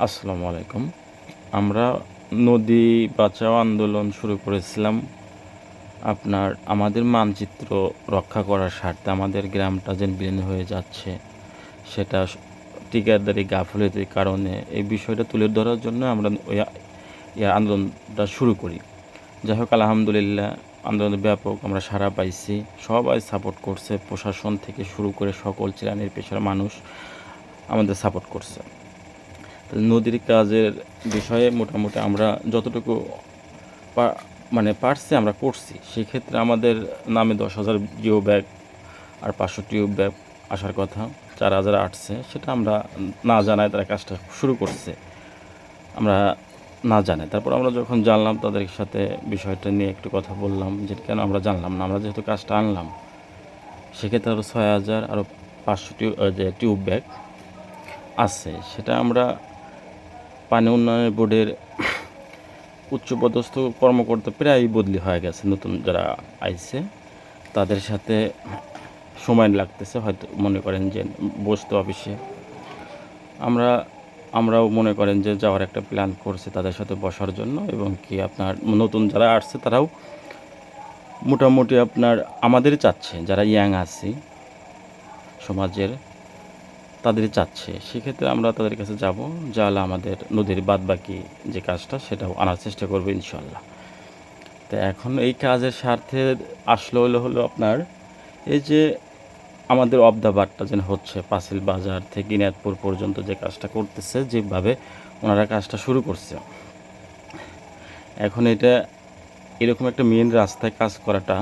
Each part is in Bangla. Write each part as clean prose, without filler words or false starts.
আসসালামু আলাইকুম। আমরা নদী বাঁচাও আন্দোলন শুরু করেছিলাম আমাদের মানচিত্র রক্ষা করার স্বার্থে। আমাদের গ্রামটা যে বিলীন হয়ে যাচ্ছে সেটা ঠিকাদারি গাফিলতির কারণে এই বিষয়টা তুলে ধরার জন্য আমরা আন্দোলনটা শুরু করি। যাই হোক, আলহামদুলিল্লাহ আন্দোলনে ব্যাপক আমরা সাড়া পাইছি। সবাই সাপোর্ট করছে, প্রশাসন থেকে শুরু করে সকল শ্রেণীর পেশার মানুষ আমাদের সাপোর্ট করছে। নদীর কাজের বিষয়ে মোটামুটি আমরা যতটুকু পারছি আমরা করছি। সেক্ষেত্রে আমাদের নামে 10,000 জিও ব্যাগ আর 500 টিউব ব্যাগ আসার কথা, 4,000 আসছে। সেটা আমরা না জানায় তারা কাজটা শুরু করছে, আমরা না জানাই। তারপর আমরা যখন জানলাম তাদের সাথে বিষয়টা নিয়ে একটু কথা বললাম যে কেন আমরা জানলাম না, আমরা যেহেতু কাজটা আনলাম। সেক্ষেত্রে আরও 6,000 আরও 500 টিউব ব্যাগ আছে। সেটা আমরা পানি উন্নয়ন বোর্ডের উচ্চপদস্থ কর্মকর্তা প্রায়ই বদলি হয়ে গেছে, নতুন যারা আইছে তাদের সাথে সময় লাগতেছে, হয়তো মনে করেন যে বসতে অফিসে আমরাও মনে করেন যে যাওয়ার একটা প্ল্যান করছি তাদের সাথে বসার জন্য। এবং কি আপনার নতুন যারা আসছে তারাও মোটামুটি আমাদেরই চাচ্ছে, যারা ইয়াং আছি সমাজের তাদেরই চাচ্ছে। সেক্ষেত্রে আমরা তাদের কাছে যাব, যাহলে আমাদের নদীর বাদবাকি যে কাজটা সেটাও আনার চেষ্টা করবো ইনশাল্লাহ। তো এখন এই কাজের স্বার্থে আসলে হলো আপনার এই যে আমাদের অফ দ্য বারটা যেন হচ্ছে পাঁচিল বাজার থেকে ইনায়তপুর পর্যন্ত যে কাজটা করতেছে, যেভাবে ওনারা কাজটা শুরু করছে, এখন এটা এরকম একটা মেন রাস্তায় কাজ করাটা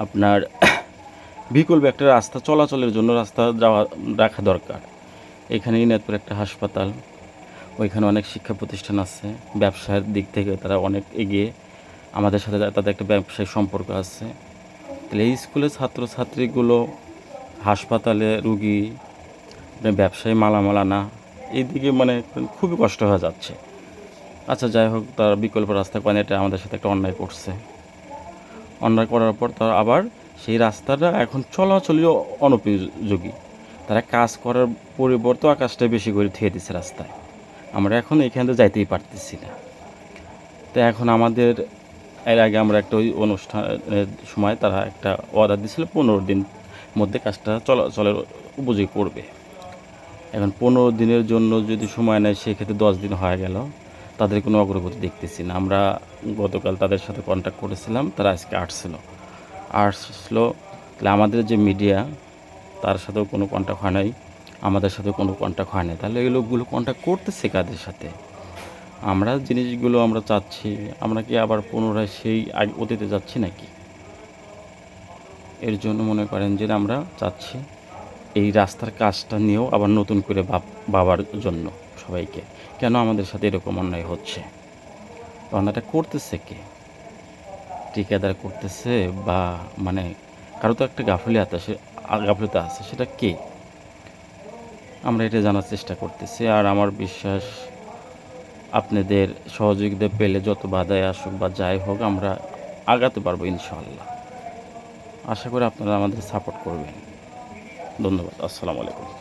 আপনার বিকল্প একটা রাস্তা চলাচলের জন্য রাস্তা রাখা দরকার। এখানে ইনায়তপুর একটা হাসপাতাল, ওইখানে অনেক শিক্ষা প্রতিষ্ঠান আছে, ব্যবসার দিক থেকে তারা অনেক এগিয়ে, আমাদের সাথে তাদের একটা ব্যবসায়িক সম্পর্ক আছে। তাহলে এই স্কুলের ছাত্রছাত্রীগুলো হাসপাতালে রুগী, ব্যবসায়ী মালামাল আনা, এইদিকে খুবই কষ্ট হয়ে যাচ্ছে। আচ্ছা যাই হোক, তার বিকল্প রাস্তা পান, এটা আমাদের সাথে একটা অন্যায় করছে। অন্যায় করার পর তারা আবার সেই রাস্তাটা এখন চলাচলীয় অনুপযোগী, তারা কাজ করার পরিবর্তে আকাশটা বেশি করে থিয়ে দিচ্ছে রাস্তায়। আমরা এখন এইখানে যাইতেই পারতেছি না। তো এখন আমাদের এর আগে আমরা একটা ওই অনুষ্ঠানের সময় তারা একটা অর্ডার দিয়েছিল 15 দিন মধ্যে কাজটা চলাচলের উপযোগী করবে। এখন 15 দিনের জন্য যদি সময় নেয়, সেক্ষেত্রে 10 দিন হয়ে গেল, তাদের কোনো অগ্রগতি দেখতেছি না। আমরা গতকাল তাদের সাথে কন্ট্যাক্ট করেছিলাম, তারা আজকে আসলো। তাহলে আমাদের যে মিডিয়া, তার সাথেও কোনো কন্ট্যাক্ট হয় নাই, আমাদের সাথেও কোনো কন্ট্যাক্ট হয় নাই। তাহলে এই লোকগুলো কন্ট্যাক্ট করতেছে কাদের সাথে? আমরা জিনিসগুলো আমরা চাচ্ছি, আমরা কি আবার পুনরায় সেই অতীতে যাচ্ছি নাকি? এর জন্য মনে করেন যে আমরা চাচ্ছি এই রাস্তার কাজটা নিয়েও আবার নতুন করে ভাবার জন্য সবাইকে, কেন আমাদের সাথে এরকম অন্যায় হচ্ছে? অন্যায়টা করতেছে কে? ঠিকাদার করতেছে, বা কারো তো একটা গাফিলতি আছে, সেটা কে? আমরা এটা জানার চেষ্টা করতেছি। আর আমার বিশ্বাস আপনাদের সহযোগিতা পেলে যত বাধাই আসুক বা যাই হোক, আমরা আগাতে পারবো ইনশাআল্লাহ। আশা করি আপনারা আমাদের সাপোর্ট করবেন। ধন্যবাদ। আসসালামু আলাইকুম।